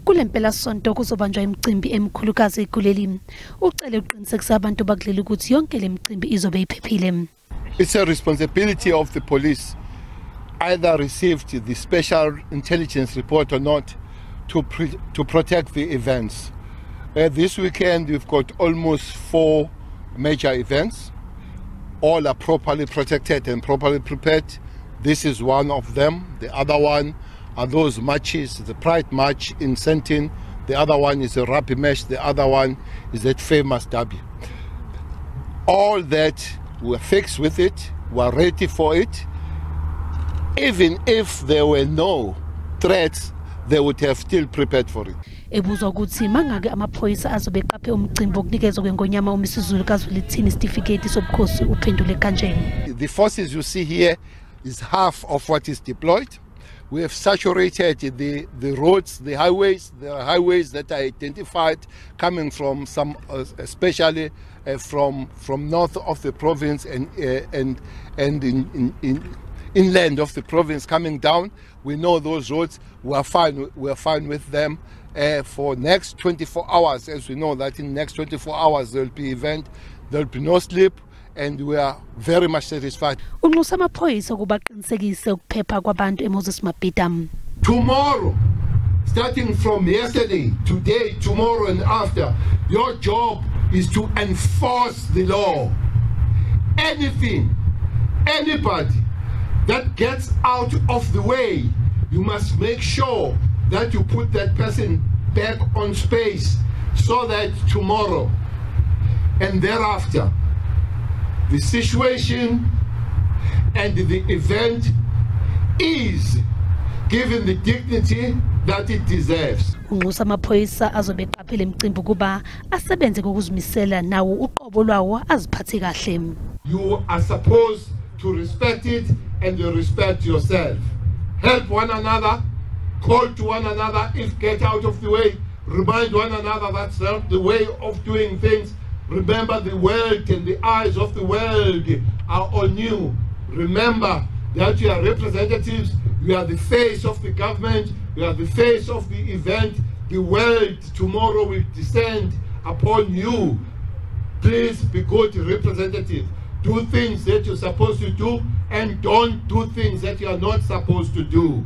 Kulempelasonto kuzobanjwa imicimbi emikhulukazi kuleli. U-Cele uqinisekisa abantu bakuleli ukuthi yonke le micimbi izobe iphephile. It's a responsibility of the police, either received the special intelligence report or not, to protect the events. This weekend we've got almost 4 major events. All are properly protected and properly prepared. This is one of them. The other one are those matches, the Pride March in E-Sandton. The other one is a rugby match. The other one is that famous derby. All that, we're fixed with it. We're ready for it. Even if there were no threats, they would have still prepared for it. Ebuzwa ukuthi mangake amaphoyisa azobe eqaphe umcimbi okunikezwa kwengonyama uMisuzulu kaZwelithini isitifiketi sobukhosi uphendule kanjeni. The forces you see here is half of what is deployed. We have saturated the roads, the highways. There are highways that are identified coming from some, especially from north of the province and inland of the province coming down. We know those roads. We are fine with them. For next 24 hours, as we know that in next 24 hours there will be event, there will be no sleep. And we are very much satisfied. Tomorrow, starting from yesterday, today, tomorrow and after, your job is to enforce the law. Anything, anybody that gets out of the way, you must make sure that you put that person back on space so that tomorrow and thereafter, the situation and the event is given the dignity that it deserves. Amaphoyisa azobe eqaphele imicimbi kuba asebenze ngokuzimisela nawo uqobo lwawo aziphathe kahle. You are supposed to respect it and you respect yourself. Help one another, call to one another if get out of the way, remind one another that's not the way of doing things. Remember, the world and the eyes of the world are on you. Remember that you are representatives, you are the face of the government, you are the face of the event. The world tomorrow will descend upon you. Please be good representative. Do things that you're supposed to do and don't do things that you are not supposed to do.